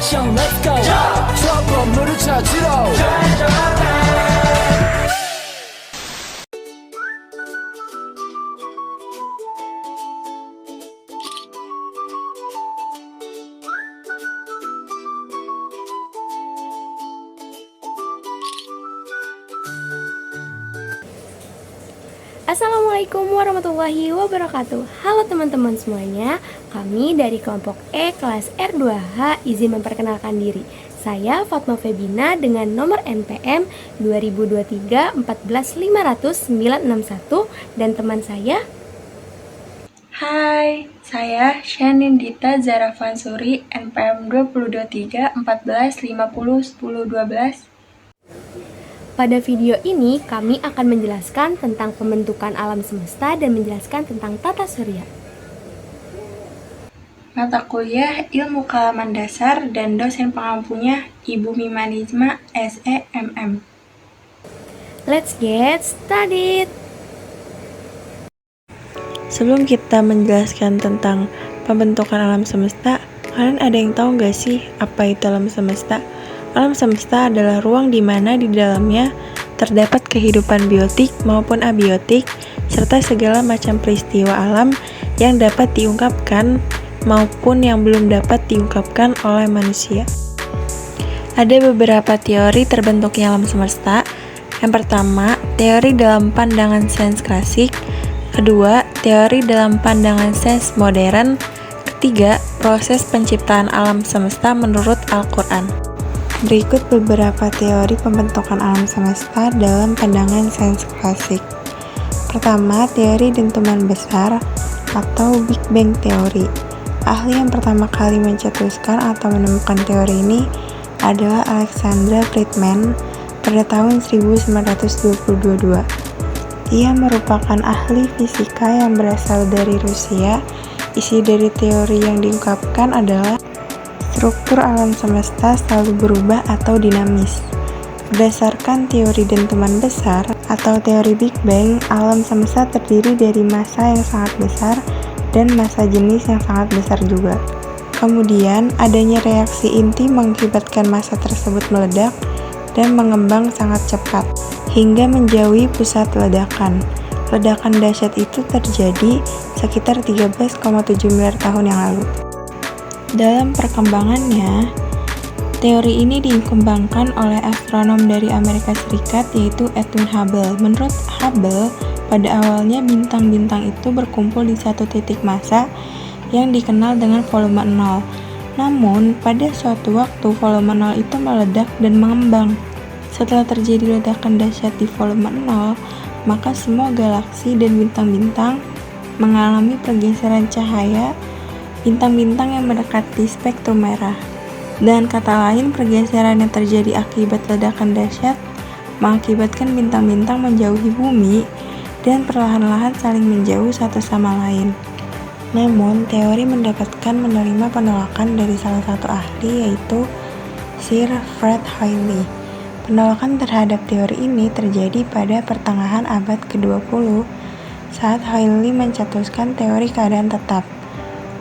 액션 let's go 저 건물을 찾으러 Assalamualaikum warahmatullahi wabarakatuh. Halo teman-teman semuanya, kami dari kelompok E kelas R2H izin memperkenalkan diri. Saya Fatma Febina dengan nomor NPM 2023-14500-961 dan teman saya. Hai, saya Shanindita Zarafansuri, NPM 2023-1450-1012. Pada video ini kami akan menjelaskan tentang pembentukan alam semesta dan menjelaskan tentang tata surya. Mata kuliah Ilmu Kalaman Dasar dan dosen pengampunya Ibu Mimanizma SEMM. Let's get started. Sebelum kita menjelaskan tentang pembentukan alam semesta, kalian ada yang tahu nggak sih apa itu alam semesta? Alam semesta adalah ruang di mana di dalamnya terdapat kehidupan biotik maupun abiotik, serta segala macam peristiwa alam yang dapat diungkapkan maupun yang belum dapat diungkapkan oleh manusia. Ada beberapa teori terbentuknya alam semesta. Yang pertama, teori dalam pandangan sains klasik. Kedua, teori dalam pandangan sains modern. Ketiga, proses penciptaan alam semesta menurut Al-Quran. Berikut beberapa teori pembentukan alam semesta dalam pandangan sains klasik. Pertama, teori dentuman besar atau Big Bang Theory. Ahli yang pertama kali mencetuskan atau menemukan teori ini adalah Alexander Friedman pada tahun 1922. Ia merupakan ahli fisika yang berasal dari Rusia. Isi dari teori yang diungkapkan adalah struktur alam semesta selalu berubah atau dinamis. Berdasarkan teori dentuman besar atau teori Big Bang, alam semesta terdiri dari massa yang sangat besar dan massa jenis yang sangat besar juga. Kemudian, adanya reaksi inti mengakibatkan massa tersebut meledak dan mengembang sangat cepat hingga menjauhi pusat ledakan. Ledakan dahsyat itu terjadi sekitar 13,7 miliar tahun yang lalu. Dalam perkembangannya, teori ini dikembangkan oleh astronom dari Amerika Serikat yaitu Edwin Hubble. Menurut Hubble, pada awalnya bintang-bintang itu berkumpul di satu titik massa yang dikenal dengan volume 0. Namun, pada suatu waktu volume 0 itu meledak dan mengembang. Setelah terjadi ledakan dahsyat di volume 0, maka semua galaksi dan bintang-bintang mengalami pergeseran cahaya bintang-bintang yang mendekati spektrum merah. Dengan kata lain, pergeseran yang terjadi akibat ledakan dahsyat mengakibatkan bintang-bintang menjauhi bumi dan perlahan-lahan saling menjauh satu sama lain. Namun, teori mendapatkan menerima penolakan dari salah satu ahli yaitu Sir Fred Hoyle. Penolakan terhadap teori ini terjadi pada pertengahan abad ke-20 saat Hoyle mencetuskan teori keadaan tetap.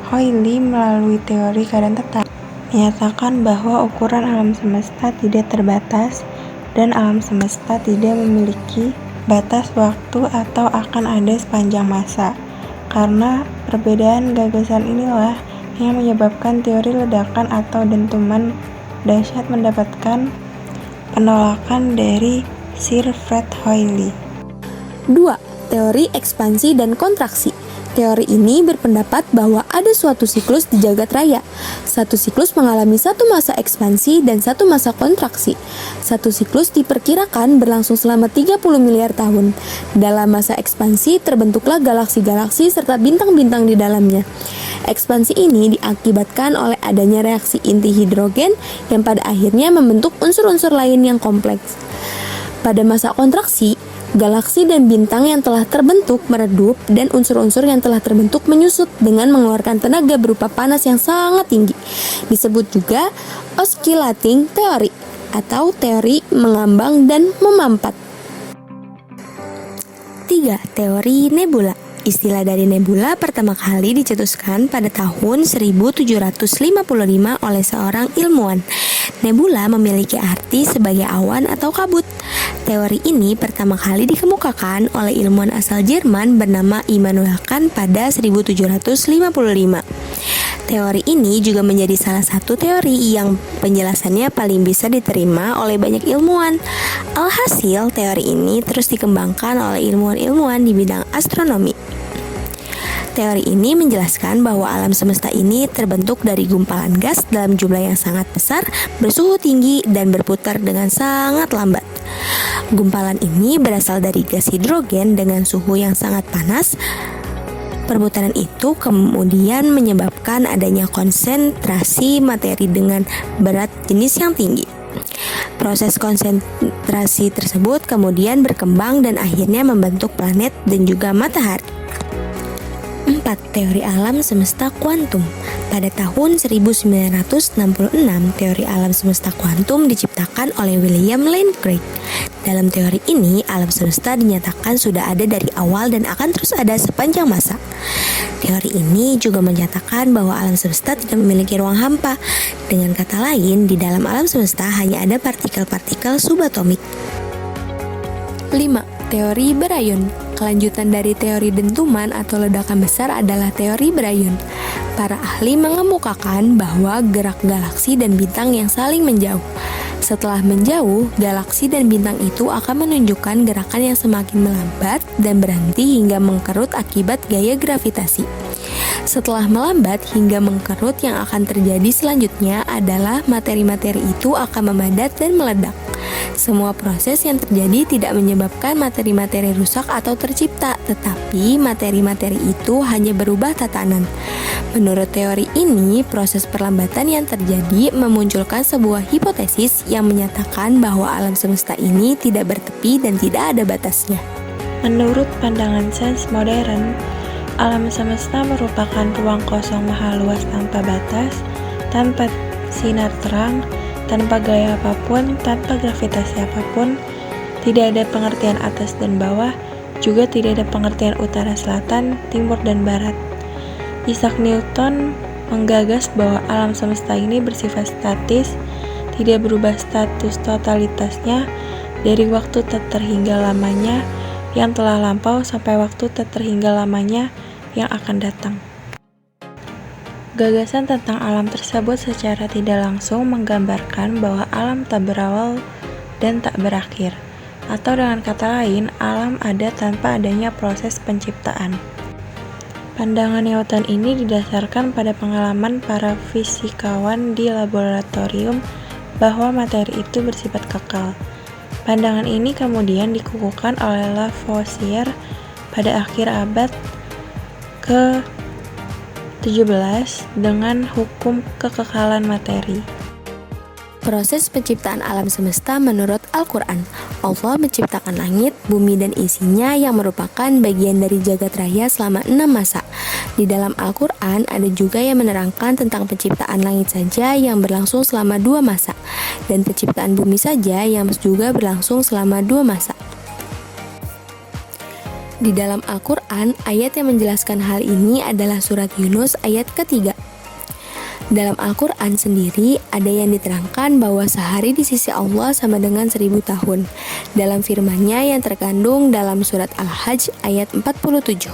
Hoyle melalui teori keadaan tetap menyatakan bahwa ukuran alam semesta tidak terbatas dan alam semesta tidak memiliki batas waktu atau akan ada sepanjang masa. Karena perbedaan gagasan inilah yang menyebabkan teori ledakan atau dentuman dahsyat mendapatkan penolakan dari Sir Fred Hoyle. 2. Teori ekspansi dan kontraksi. Teori ini berpendapat bahwa ada suatu siklus di jagat raya. Satu siklus mengalami satu masa ekspansi dan satu masa kontraksi. Satu siklus diperkirakan berlangsung selama 30 miliar tahun. Dalam masa ekspansi terbentuklah galaksi-galaksi serta bintang-bintang di dalamnya. Ekspansi ini diakibatkan oleh adanya reaksi inti hidrogen yang pada akhirnya membentuk unsur-unsur lain yang kompleks. Pada masa kontraksi, galaksi dan bintang yang telah terbentuk meredup dan unsur-unsur yang telah terbentuk menyusut dengan mengeluarkan tenaga berupa panas yang sangat tinggi. Disebut juga oscillating theory atau teori mengambang dan memampat. 3. Teori nebula. Istilah dari nebula pertama kali dicetuskan pada tahun 1755 oleh seorang ilmuwan. Nebula memiliki arti sebagai awan atau kabut. Teori ini pertama kali dikemukakan oleh ilmuwan asal Jerman bernama Immanuel Kant pada 1755. Teori ini juga menjadi salah satu teori yang penjelasannya paling bisa diterima oleh banyak ilmuwan. Alhasil, teori ini terus dikembangkan oleh ilmuwan-ilmuwan di bidang astronomi. Teori ini menjelaskan bahwa alam semesta ini terbentuk dari gumpalan gas dalam jumlah yang sangat besar, bersuhu tinggi, dan berputar dengan sangat lambat. Gumpalan ini berasal dari gas hidrogen dengan suhu yang sangat panas. Perputaran itu kemudian menyebabkan adanya konsentrasi materi dengan berat jenis yang tinggi. Proses konsentrasi tersebut kemudian berkembang dan akhirnya membentuk planet dan juga matahari. 4. Teori alam semesta kuantum. Pada tahun 1966, teori alam semesta kuantum diciptakan oleh William Lane Craig. Dalam teori ini, alam semesta dinyatakan sudah ada dari awal dan akan terus ada sepanjang masa. Teori ini juga menyatakan bahwa alam semesta tidak memiliki ruang hampa. Dengan kata lain, di dalam alam semesta hanya ada partikel-partikel subatomik. 5. Teori berayon. Kelanjutan dari teori dentuman atau ledakan besar adalah teori berayon. Para ahli mengemukakan bahwa gerak galaksi dan bintang yang saling menjauh. Setelah menjauh, galaksi dan bintang itu akan menunjukkan gerakan yang semakin melambat dan berhenti hingga mengkerut akibat gaya gravitasi. Setelah melambat hingga mengkerut, yang akan terjadi selanjutnya adalah materi-materi itu akan memadat dan meledak. Semua proses yang terjadi tidak menyebabkan materi-materi rusak atau tercipta, tetapi materi-materi itu hanya berubah tatanan. Menurut teori ini, proses perlambatan yang terjadi memunculkan sebuah hipotesis yang menyatakan bahwa alam semesta ini tidak bertepi dan tidak ada batasnya. Menurut pandangan sains modern, alam semesta merupakan ruang kosong maha luas tanpa batas, tanpa sinar terang, tanpa gaya apapun, tanpa gravitasi apapun, tidak ada pengertian atas dan bawah, juga tidak ada pengertian utara selatan, timur dan barat. Isaac Newton menggagas bahwa alam semesta ini bersifat statis, tidak berubah status totalitasnya dari waktu tak terhingga lamanya yang telah lampau sampai waktu tak terhingga lamanya yang akan datang. Gagasan tentang alam tersebut secara tidak langsung menggambarkan bahwa alam tak berawal dan tak berakhir, atau dengan kata lain, alam ada tanpa adanya proses penciptaan. Pandangan Newton ini didasarkan pada pengalaman para fisikawan di laboratorium bahwa materi itu bersifat kekal. Pandangan ini kemudian dikukuhkan oleh Lavoisier pada akhir abad ke-17 dengan hukum kekekalan materi. Proses penciptaan alam semesta menurut Al-Quran. Allah menciptakan langit, bumi, dan isinya yang merupakan bagian dari jagat raya selama 6 masa. Di dalam Al-Quran ada juga yang menerangkan tentang penciptaan langit saja yang berlangsung selama 2 masa, dan penciptaan bumi saja yang juga berlangsung selama 2 masa. Di dalam Al-Quran, ayat yang menjelaskan hal ini adalah surat Yunus ayat ketiga. Dalam Al-Quran sendiri, ada yang diterangkan bahwa sehari di sisi Allah sama dengan 1000 tahun. Dalam firman-Nya yang terkandung dalam surat Al-Hajj ayat 47.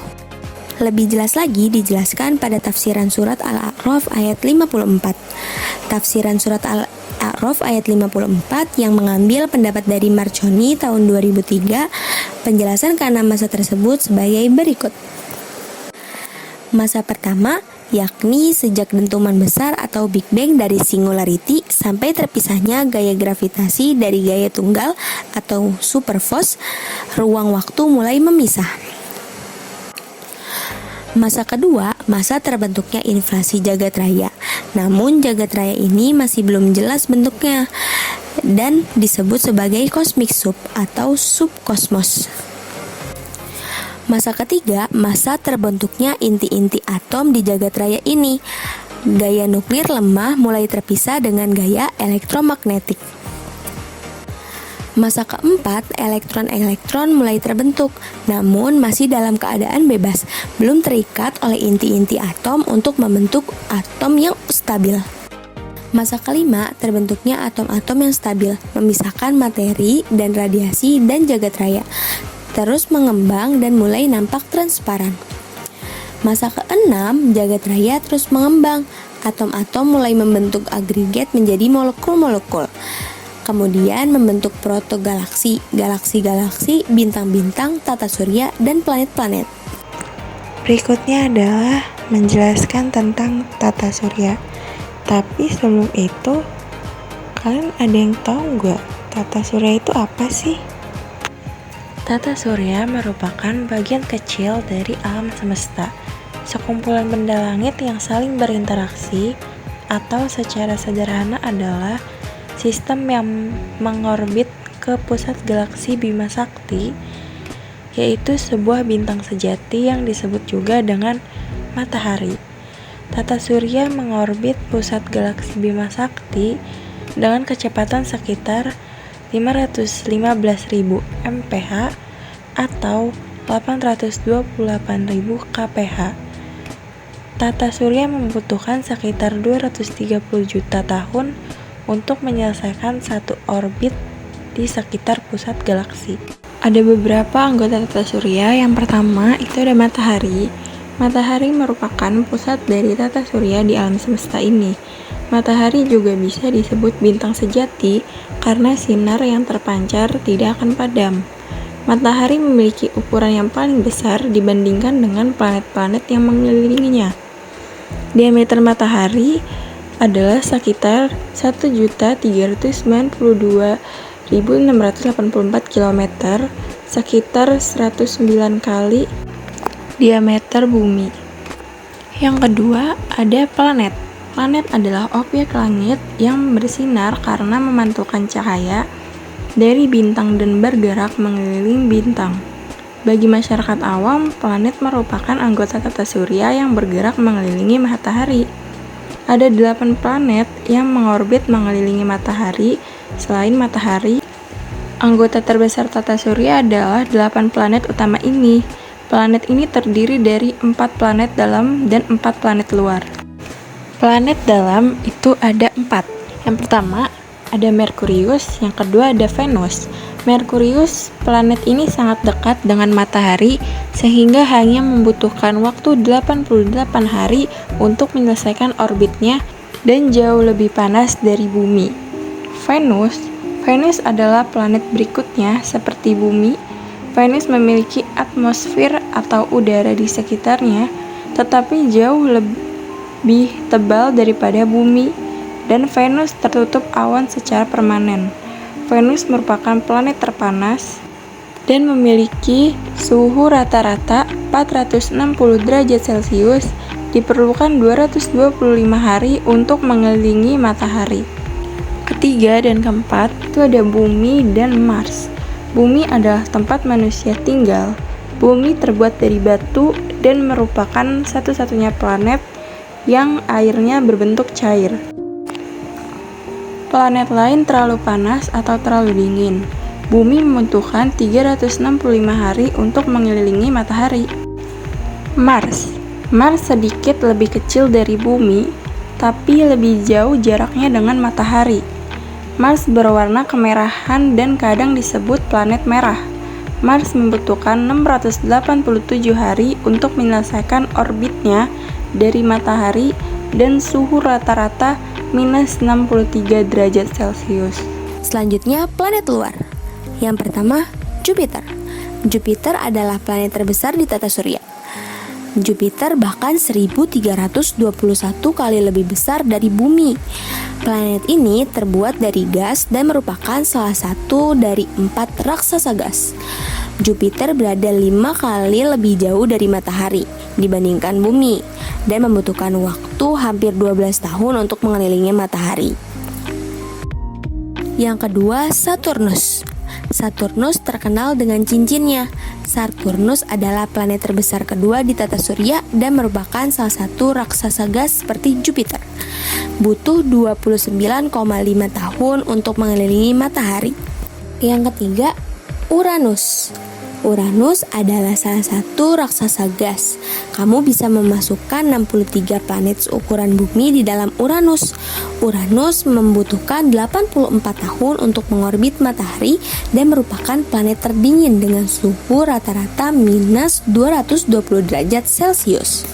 Lebih jelas lagi dijelaskan pada tafsiran surat Al-A'raf ayat 54. Tafsiran surat Al-A'raf ayat 54 yang mengambil pendapat dari Marconi tahun 2003, penjelasan karena masa tersebut sebagai berikut. Masa pertama, yakni sejak dentuman besar atau Big Bang dari singularity sampai terpisahnya gaya gravitasi dari gaya tunggal atau superforce, ruang waktu mulai memisah. Masa kedua, masa terbentuknya inflasi jagat raya. Namun jagat raya ini masih belum jelas bentuknya dan disebut sebagai cosmic soup atau subkosmos. Masa ketiga, masa terbentuknya inti-inti atom di jagat raya ini. Gaya nuklir lemah mulai terpisah dengan gaya elektromagnetik. Masa keempat, elektron-elektron mulai terbentuk, namun masih dalam keadaan bebas, belum terikat oleh inti-inti atom untuk membentuk atom yang stabil. Masa kelima, terbentuknya atom-atom yang stabil, memisahkan materi dan radiasi dan jagat raya, terus mengembang dan mulai nampak transparan. Masa keenam, jagat raya terus mengembang, atom-atom mulai membentuk agregat menjadi molekul-molekul. Kemudian membentuk protogalaksi, galaksi-galaksi, bintang-bintang, tata surya, dan planet-planet. Berikutnya adalah menjelaskan tentang tata surya. Tapi sebelum itu, kalian ada yang tahu nggak tata surya itu apa sih? Tata surya merupakan bagian kecil dari alam semesta, sekumpulan benda langit yang saling berinteraksi, atau secara sederhana adalah sistem yang mengorbit ke pusat galaksi Bima Sakti, yaitu sebuah bintang sejati yang disebut juga dengan matahari. Tata surya mengorbit pusat galaksi Bima Sakti dengan kecepatan sekitar 515.000 mph atau 828.000 kph. Tata surya membutuhkan sekitar 230 juta tahun untuk menyelesaikan satu orbit di sekitar pusat galaksi. Ada beberapa anggota tata surya. Yang pertama itu ada matahari. Matahari merupakan pusat dari tata surya di alam semesta ini. Matahari juga bisa disebut bintang sejati karena sinar yang terpancar tidak akan padam. Matahari memiliki ukuran yang paling besar dibandingkan dengan planet-planet yang mengelilinginya. Diameter matahari adalah sekitar 1.392.684 km, sekitar 109 kali diameter bumi. Yang kedua, ada planet. Planet adalah objek langit yang bersinar karena memantulkan cahaya dari bintang dan bergerak mengelilingi bintang. Bagi masyarakat awam, planet merupakan anggota tata surya yang bergerak mengelilingi matahari. Ada 8 planet yang mengorbit mengelilingi matahari. Selain matahari, anggota terbesar tata surya adalah 8 planet utama ini. Planet ini terdiri dari 4 planet dalam dan 4 planet luar. Planet dalam itu ada 4. Yang pertama ada Merkurius, yang kedua ada Venus. Merkurius, planet ini sangat dekat dengan matahari sehingga hanya membutuhkan waktu 88 hari untuk menyelesaikan orbitnya dan jauh lebih panas dari bumi. Venus adalah planet berikutnya seperti bumi. Venus memiliki atmosfer atau udara di sekitarnya, tetapi jauh lebih tebal daripada bumi, dan Venus tertutup awan secara permanen. Venus merupakan planet terpanas dan memiliki suhu rata-rata 460 derajat Celcius. Diperlukan 225 hari untuk mengelilingi matahari. Ketiga dan keempat itu ada Bumi dan Mars. Bumi adalah tempat manusia tinggal. Bumi terbuat dari batu dan merupakan satu-satunya planet yang airnya berbentuk cair. Planet lain terlalu panas atau terlalu dingin. Bumi membutuhkan 365 hari untuk mengelilingi matahari. Mars sedikit lebih kecil dari Bumi, tapi lebih jauh jaraknya dengan matahari. Mars berwarna kemerahan dan kadang disebut planet merah. Mars membutuhkan 687 hari untuk menyelesaikan orbitnya dari matahari dan suhu rata-rata minus 63 derajat Celcius. Selanjutnya, planet luar. Yang pertama, Jupiter. Jupiter adalah planet terbesar di tata surya. Jupiter bahkan 1321 kali lebih besar dari Bumi. Planet ini terbuat dari gas dan merupakan salah satu dari 4 raksasa gas. Jupiter berada 5 kali lebih jauh dari matahari dibandingkan Bumi dan membutuhkan waktu hampir 12 tahun untuk mengelilingi matahari. Yang kedua, Saturnus. Saturnus terkenal dengan cincinnya. Saturnus adalah planet terbesar kedua di tata surya dan merupakan salah satu raksasa gas seperti Jupiter. Butuh 29,5 tahun untuk mengelilingi matahari. Yang ketiga, Uranus. Uranus adalah salah satu raksasa gas. Kamu bisa memasukkan 63 planet seukuran bumi di dalam Uranus. Uranus membutuhkan 84 tahun untuk mengorbit matahari dan merupakan planet terdingin dengan suhu rata-rata minus 220 derajat Celcius.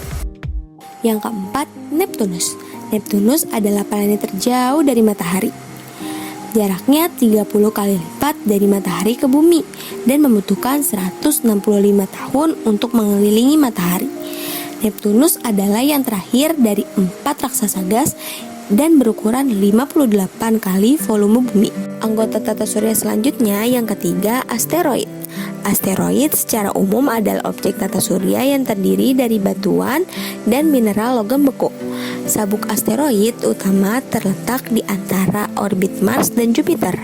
Yang keempat, Neptunus. Neptunus adalah planet terjauh dari matahari. Jaraknya 30 kali lipat dari matahari ke bumi dan membutuhkan 165 tahun untuk mengelilingi matahari. Neptunus adalah yang terakhir dari 4 raksasa gas dan berukuran 58 kali volume bumi. Anggota tata surya selanjutnya yang ketiga, asteroid. Asteroid secara umum adalah objek tata surya yang terdiri dari batuan dan mineral logam beku. Sabuk asteroid utama terletak di antara orbit Mars dan Jupiter,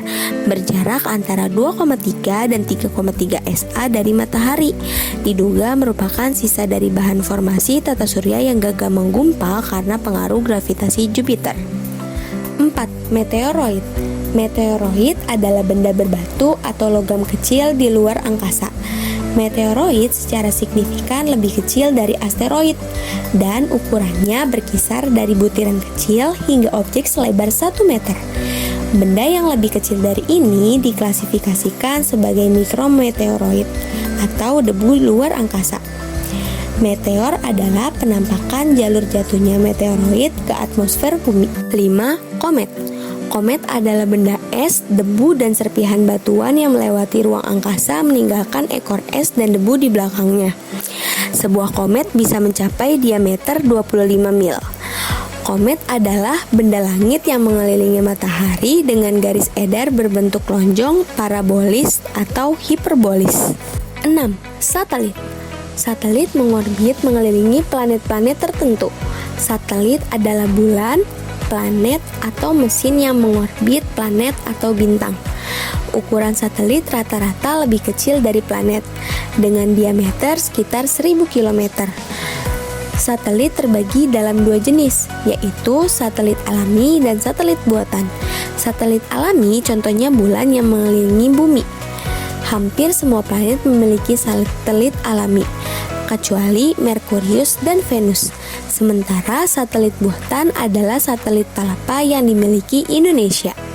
berjarak antara 2,3 dan 3,3 SA dari matahari. Diduga merupakan sisa dari bahan formasi tata surya yang gagal menggumpal karena pengaruh gravitasi Jupiter. 4. Meteoroid. Meteoroid adalah benda berbatu atau logam kecil di luar angkasa. Meteoroid secara signifikan lebih kecil dari asteroid dan ukurannya berkisar dari butiran kecil hingga objek selebar 1 meter. Benda yang lebih kecil dari ini diklasifikasikan sebagai mikrometeoroid atau debu luar angkasa. Meteor adalah penampakan jalur jatuhnya meteoroid ke atmosfer bumi. 5. Komet. Komet adalah benda es, debu, dan serpihan batuan yang melewati ruang angkasa meninggalkan ekor es dan debu di belakangnya. Sebuah komet bisa mencapai diameter 25 mil. Komet adalah benda langit yang mengelilingi matahari dengan garis edar berbentuk lonjong, parabolis, atau hiperbolis. 6. Satelit. Satelit mengorbit mengelilingi planet-planet tertentu. Satelit adalah bulan, planet, atau mesin yang mengorbit planet atau bintang. Ukuran satelit rata-rata lebih kecil dari planet, dengan diameter sekitar 1000 km. Satelit terbagi dalam 2 jenis, yaitu satelit alami dan satelit buatan. Satelit alami contohnya bulan yang mengelilingi bumi. Hampir semua planet memiliki satelit alami, kecuali Merkurius dan Venus. Sementara satelit buatan adalah satelit palapa yang dimiliki Indonesia.